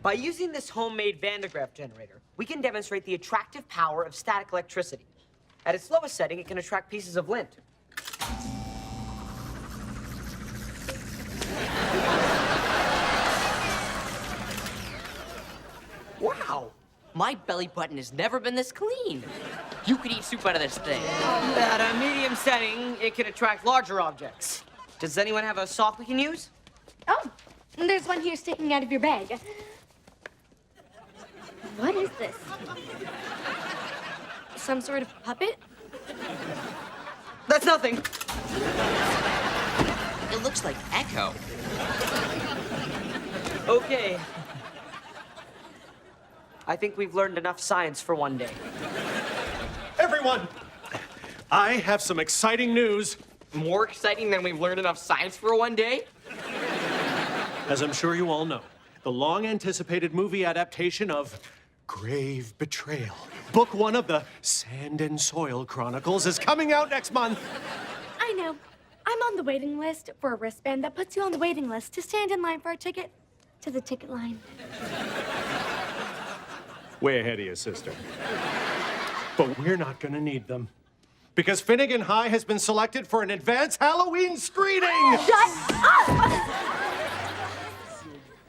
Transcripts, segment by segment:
By using this homemade Van de Graaff generator, we can demonstrate the attractive power of static electricity. At its lowest setting, it can attract pieces of lint. Wow! My belly button has never been this clean. You could eat soup out of this thing. At a medium setting, it can attract larger objects. Does anyone have a sock we can use? Oh, there's one here sticking out of your bag. What is this? Some sort of puppet? That's nothing. It looks like Echo. Okay. I think we've learned enough science for one day. Everyone, I have some exciting news. More exciting than we've learned enough science for one day? As I'm sure you all know, the long-anticipated movie adaptation of Grave Betrayal, Book 1 of the Sand and Soil Chronicles, is coming out next month. I know. I'm on the waiting list for a wristband that puts you on the waiting list to stand in line for a ticket to the ticket line. Way ahead of you, sister. But we're not gonna need them. Because Finnegan High has been selected for an advanced Halloween screening! Shut up!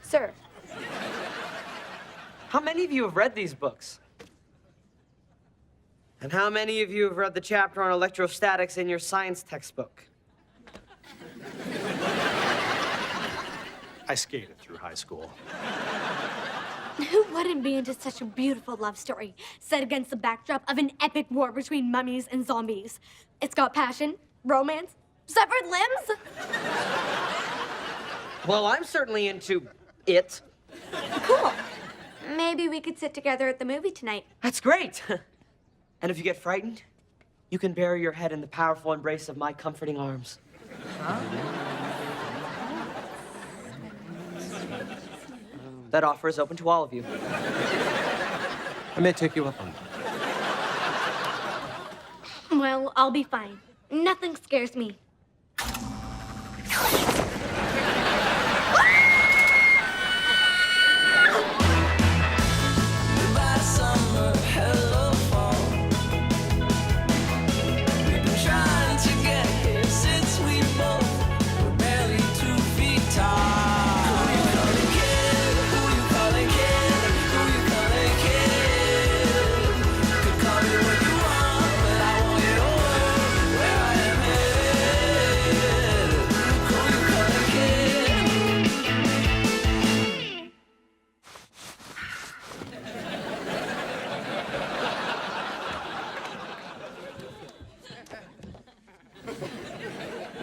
Sir. How many of you have read these books? And how many of you have read the chapter on electrostatics in your science textbook? I skated through high school. Who wouldn't be into such a beautiful love story set against the backdrop of an epic war between mummies and zombies? It's got passion, romance, severed limbs. Well, I'm certainly into it. Cool. Maybe we could sit together at the movie tonight. That's great. And if you get frightened, you can bury your head in the powerful embrace of my comforting arms. That offer is open to all of you. I may take you up on that. Well, I'll be fine. Nothing scares me.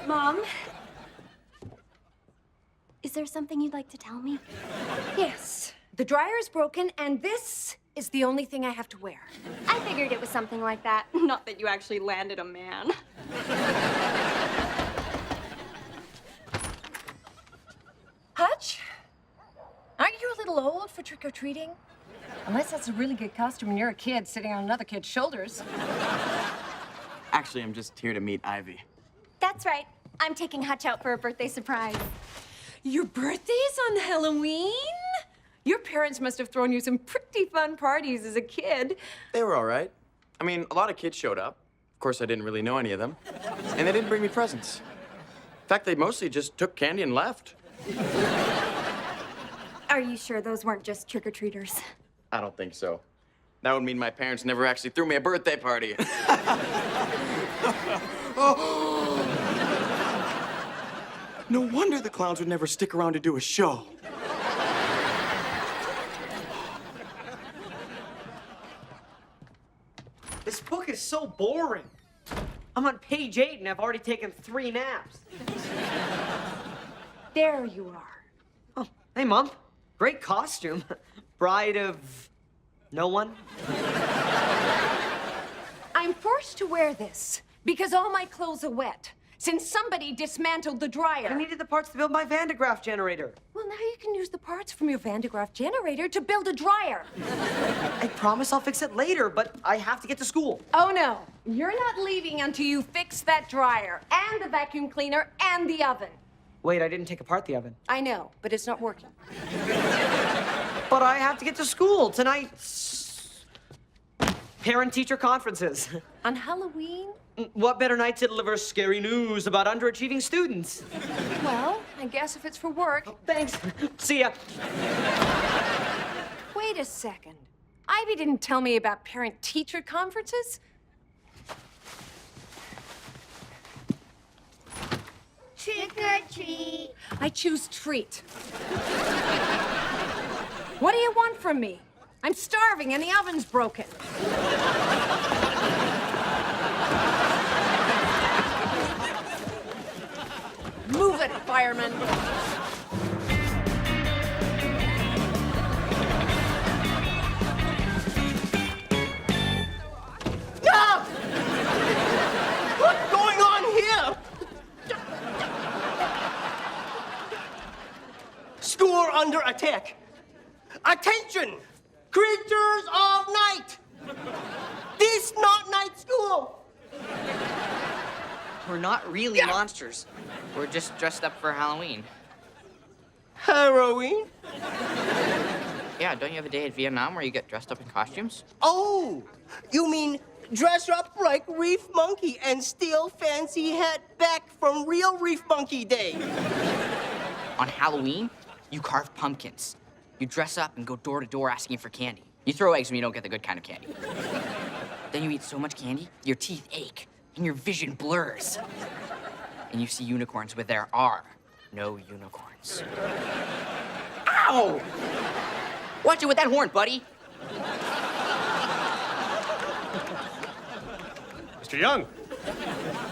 Mom? Is there something you'd like to tell me? Yes. The dryer is broken, and this is the only thing I have to wear. I figured it was something like that. Not that you actually landed a man. Hutch? Aren't you a little old for trick-or-treating? Unless that's a really good costume and you're a kid sitting on another kid's shoulders. Actually, I'm just here to meet Ivy. That's right. I'm taking Hutch out for a birthday surprise. Your birthday's on Halloween? Your parents must have thrown you some pretty fun parties as a kid. They were all right. I mean, a lot of kids showed up. Of course, I didn't really know any of them. And they didn't bring me presents. In fact, they mostly just took candy and left. Are you sure those weren't just trick-or-treaters? I don't think so. That would mean my parents never actually threw me a birthday party. No wonder the clowns would never stick around to do a show. This book is so boring. I'm on page 8 and I've already taken 3 naps. There you are. Oh, hey, Mom. Great costume. Bride of no one? I'm forced to wear this because all my clothes are wet since somebody dismantled the dryer. I needed the parts to build my Van de Graaff generator. Well, now you can use the parts from your Van de Graaff generator to build a dryer. I promise I'll fix it later, but I have to get to school. Oh, no. You're not leaving until you fix that dryer and the vacuum cleaner and the oven. Wait, I didn't take apart the oven. I know, but it's not working. But I have to get to school tonight. Parent-teacher conferences. On Halloween? What better night to deliver scary news about underachieving students? Well, I guess if it's for work. Thanks. See ya. Wait a second. Ivy didn't tell me about parent-teacher conferences. Trick or treat. I choose treat. What do you want from me? I'm starving and the oven's broken. Move it, fireman. Stop! What's going on here? School under attack. Attention, creatures of night. This not night school. We're not really monsters. We're just dressed up for Halloween. Halloween? Yeah, don't you have a day at Vietnam where you get dressed up in costumes? Oh, you mean dress up like Reef Monkey and steal fancy hat back from real Reef Monkey Day? On Halloween, you carve pumpkins. You dress up and go door to door asking for candy. You throw eggs when you don't get the good kind of candy. Then you eat so much candy, your teeth ache and your vision blurs. And you see unicorns where there are no unicorns. Ow! Watch it with that horn, buddy. Mr. Young,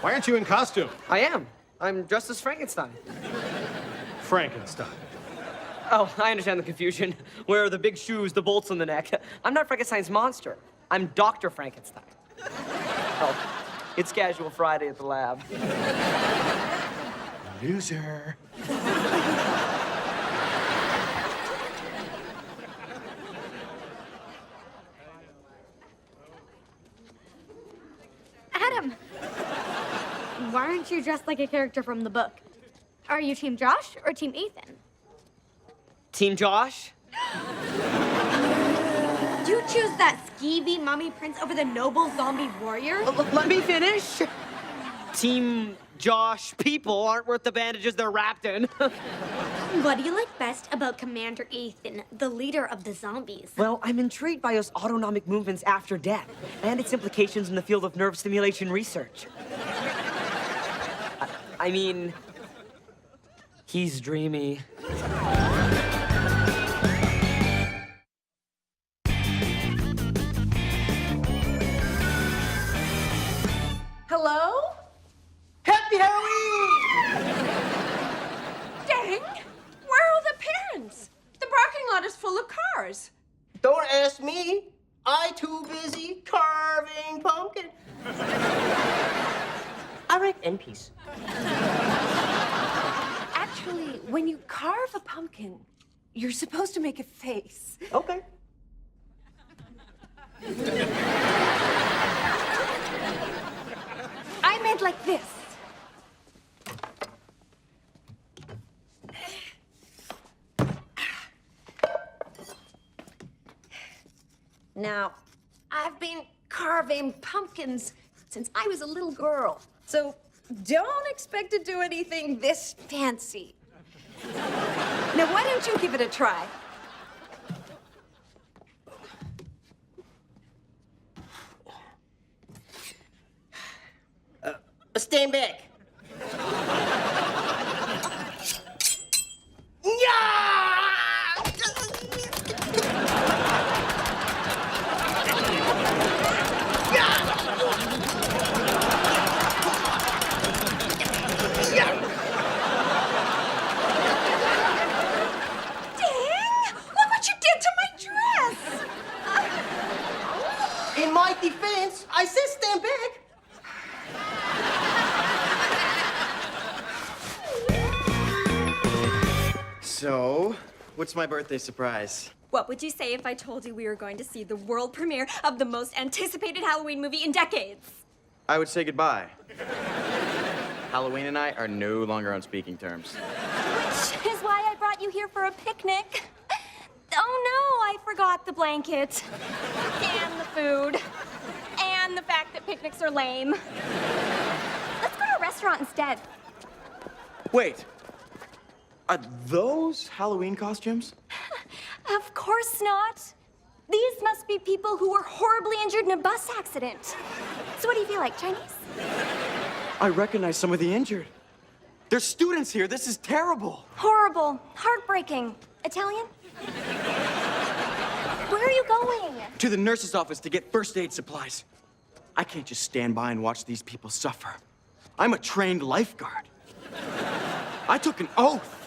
why aren't you in costume? I am. I'm dressed as Frankenstein. Frankenstein. Oh, I understand the confusion. Where are the big shoes, the bolts on the neck? I'm not Frankenstein's monster. I'm Dr. Frankenstein. Oh, it's casual Friday at the lab. Loser. Adam, why aren't you dressed like a character from the book? Are you Team Josh or Team Ethan? Team Josh? You choose that skeevy mummy prince over the noble zombie warrior? Let me finish. Team Josh people aren't worth the bandages they're wrapped in. What do you like best about Commander Ethan, the leader of the zombies? Well, I'm intrigued by his autonomic movements after death and its implications in the field of nerve stimulation research. I mean, he's dreamy. Hello? Happy Halloween! Dang! Where are all the parents? The parking lot is full of cars. Don't ask me. I too busy carving pumpkin. I write in peace. Actually, when you carve a pumpkin, you're supposed to make a face. Okay. I made like this. Now, I've been carving pumpkins since I was a little girl, so don't expect to do anything this fancy. Now, why don't you give it a try? Stand back. In my defense, I said stand back. So, what's my birthday surprise? What would you say if I told you we were going to see the world premiere of the most anticipated Halloween movie in decades? I would say goodbye. Halloween and I are no longer on speaking terms. Which is why I brought you here for a picnic. Oh no, I forgot the blanket. And the food. And the fact that picnics are lame. Let's go to a restaurant instead. Wait. Are those Halloween costumes? Of course not. These must be people who were horribly injured in a bus accident. So what do you feel like, Chinese? I recognize some of the injured. There's students here. This is terrible. Horrible. Heartbreaking. Italian? Where are you going? To the nurse's office to get first aid supplies. I can't just stand by and watch these people suffer. I'm a trained lifeguard. I took an oath.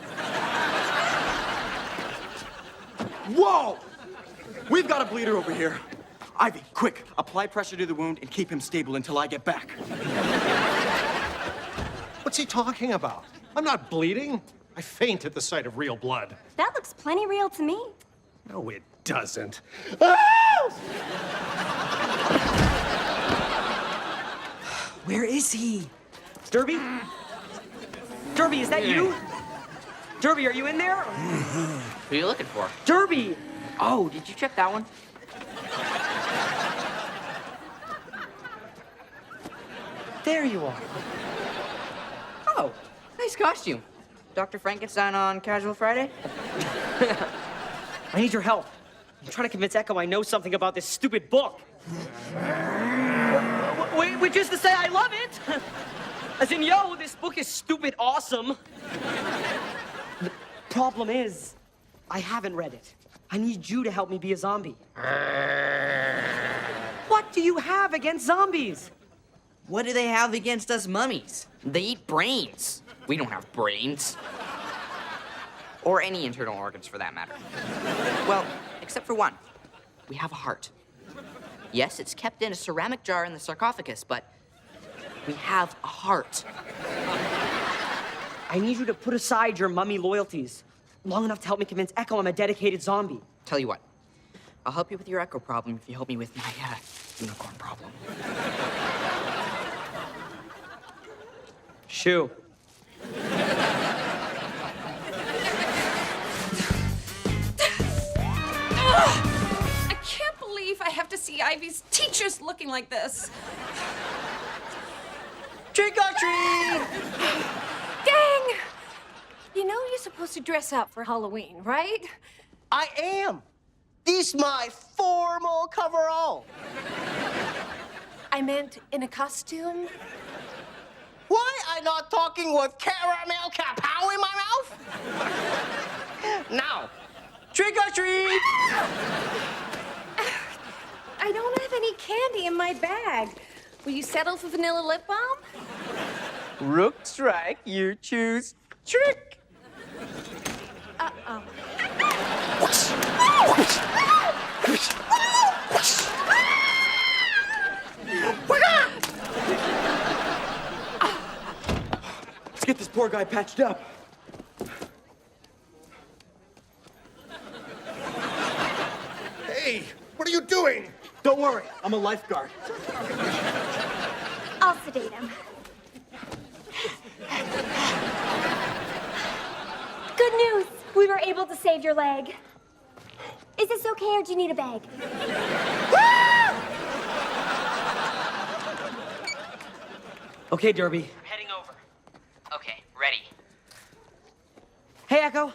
Whoa! We've got a bleeder over here. Ivy, quick, apply pressure to the wound and keep him stable until I get back. What's he talking about? I'm not bleeding. I faint at the sight of real blood. That looks plenty real to me. No, it doesn't. Where is he? Derby? Derby, is that you? Derby, are you in there? Who are you looking for? Derby! Oh, did you check that one? There you are. Oh, nice costume. Dr. Frankenstein on Casual Friday? I need your help. I'm trying to convince Echo I know something about this stupid book. Which is to say, I love it. As in, yo, this book is stupid awesome. The problem is, I haven't read it. I need you to help me be a zombie. What do you have against zombies? What do they have against us mummies? They eat brains. We don't have brains. Or any internal organs, for that matter. Well, except for one. We have a heart. Yes, it's kept in a ceramic jar in the sarcophagus, but we have a heart. I need you to put aside your mummy loyalties long enough to help me convince Echo I'm a dedicated zombie. Tell you what, I'll help you with your echo problem if you help me with my unicorn problem. Shoo. I can't believe I have to see Ivy's teachers looking like this. Trick or treat! Dang! You know you're supposed to dress up for Halloween, right? I am. This my formal coverall. I meant in a costume. Why I not talking with caramel kapow in my mouth? Now, trick or treat! I don't have any candy in my bag. Will you settle for vanilla lip balm? Rook strike, you choose trick. Uh-oh. Let's get this poor guy patched up. Hey, what are you doing? Don't worry, I'm a lifeguard. I'll sedate him. Good news. We were able to save your leg. Is this okay, or do you need a bag? Okay, Derby. I'm heading over. Okay, ready. Hey, Echo.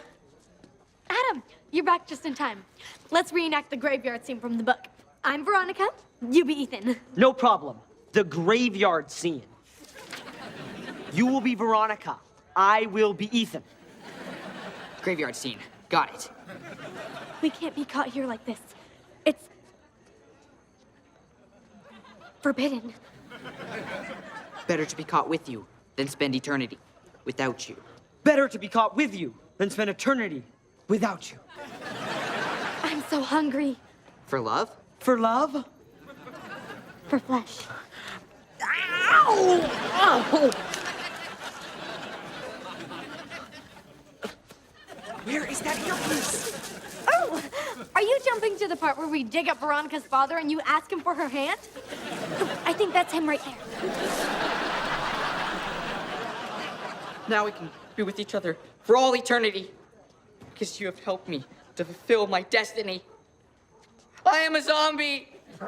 Adam, you're back just in time. Let's reenact the graveyard scene from the book. I'm Veronica. You be Ethan. No problem. The graveyard scene. You will be Veronica. I will be Ethan. Graveyard scene. Got it. We can't be caught here like this. It's forbidden. Better to be caught with you than spend eternity without you. Better to be caught with you than spend eternity without you. I'm so hungry For love? For love? for flesh. Ow! Ow! Where is that earpiece? Oh! Are you jumping to the part where we dig up Veronica's father and you ask him for her hand? I think that's him right there. Now we can be with each other for all eternity. Because you have helped me to fulfill my destiny. I am a zombie. No,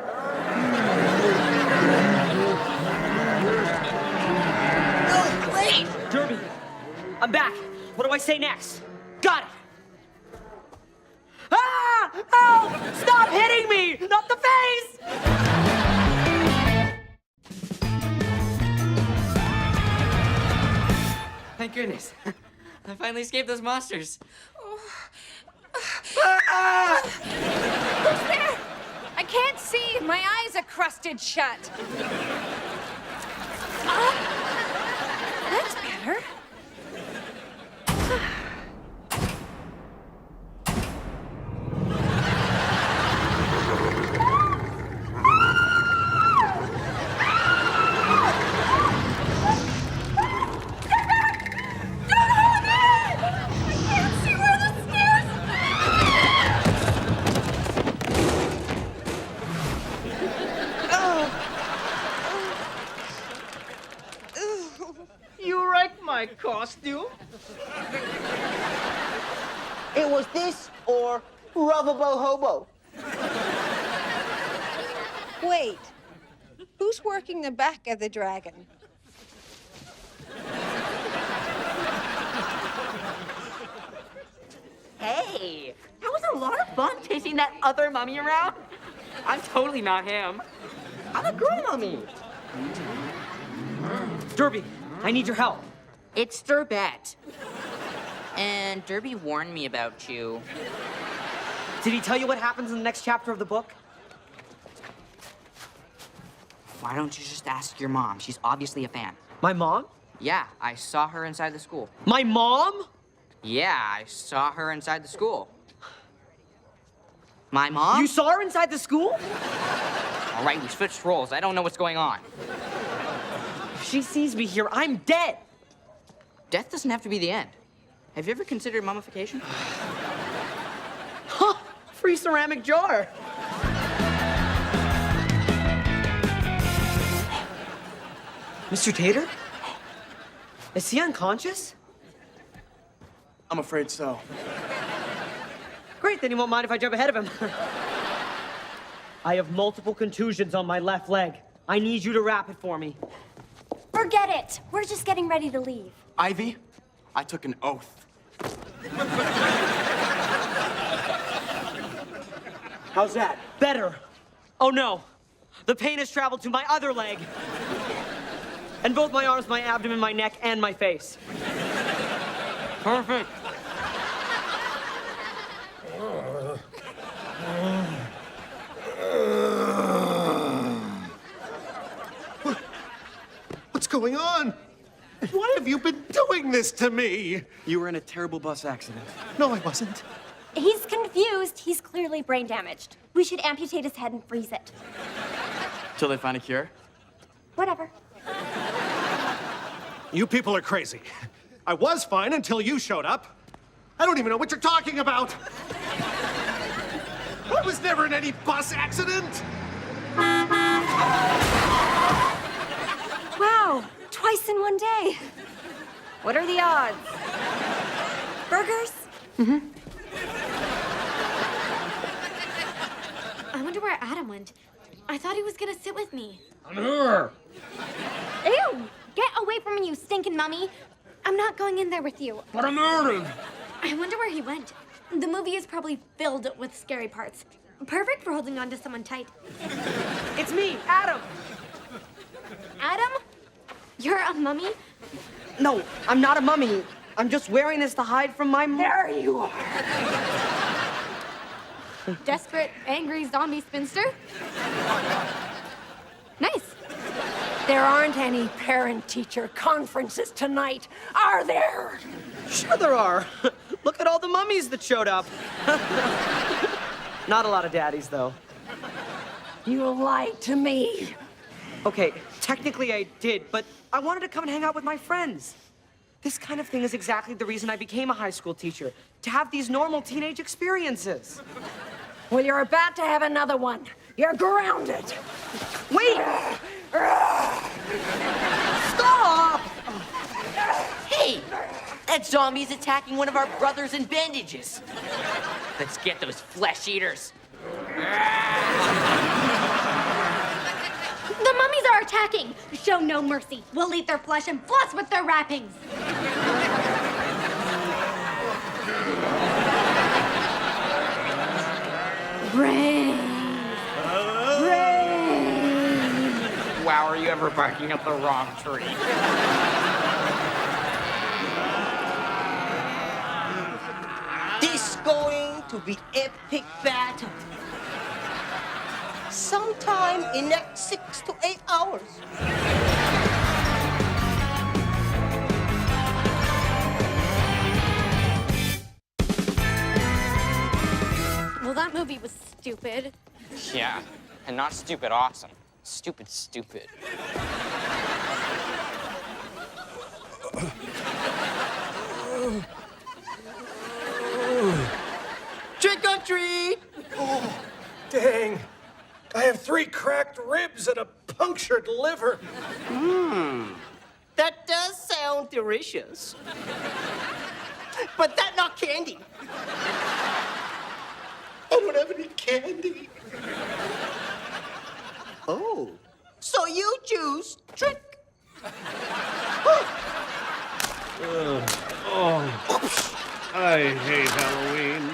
wait! Derby, I'm back. What do I say next? Got it. Ah! Help! Stop hitting me! Not the face! Thank goodness. I finally escaped those monsters. Who's there? I can't see. My eyes are crusted shut. That's better. You like my costume? It was this or Rubberbo Hobo. Wait. Who's working the back of the dragon? Hey, that was a lot of fun chasing that other mummy around. I'm totally not him. I'm a girl mummy. Derby, I need your help. It's Durbette. And Derby warned me about you. Did he tell you what happens in the next chapter of the book? Why don't you just ask your mom? She's obviously a fan. My mom? Yeah, I saw her inside the school. My mom? Yeah, I saw her inside the school. My mom? You saw her inside the school? All right, we switched roles. I don't know what's going on. If she sees me here, I'm dead. Death doesn't have to be the end. Have you ever considered mummification? Huh, free ceramic jar. Mr. Tater? Is he unconscious? I'm afraid so. Great, then he won't mind if I jump ahead of him. I have multiple contusions on my left leg. I need you to wrap it for me. Forget it. We're just getting ready to leave. Ivy, I took an oath. How's that? Better. Oh no. The pain has traveled to my other leg. And both my arms, my abdomen, my neck, and my face. Perfect. What's going on? Why have you been doing this to me? You were in a terrible bus accident. No, I wasn't. He's confused. He's clearly brain damaged. We should amputate his head and freeze it. Till they find a cure? Whatever. You people are crazy. I was fine until you showed up. I don't even know what you're talking about. I was never in any bus accident. Wow, twice in one day. What are the odds? Burgers? I wonder where Adam went. I thought he was gonna sit with me. Ew! Get away from me, you stinking mummy! I'm not going in there with you. But I'm murdered! I wonder where he went. The movie is probably filled with scary parts. Perfect for holding on to someone tight. It's me, Adam. Adam? You're a mummy? No, I'm not a mummy. I'm just wearing this to hide from my There you are. Desperate, angry zombie spinster? Nice. There aren't any parent-teacher conferences tonight, are there? Sure there are. Look at all the mummies that showed up. Not a lot of daddies, though. You lied to me. Okay, technically I did, but I wanted to come and hang out with my friends. This kind of thing is exactly the reason I became a high school teacher, to have these normal teenage experiences. Well, you're about to have another one. You're grounded. Wait! Stop! Hey, That zombie's attacking one of our brothers in bandages. Let's get those flesh eaters. The mummies are attacking! Show no mercy. We'll eat their flesh and floss with their wrappings. Brave! Brave! Wow, are you ever barking up the wrong tree? This going to be epic battle. Sometime in next 6 to 8 hours. Well, that movie was stupid. Yeah, and not stupid awesome. Stupid, stupid. Trick or treat! Oh, dang. I have 3 cracked ribs and a punctured liver. That does sound delicious. But that not candy. I don't have any candy. Oh, so you choose trick. I hate Halloween.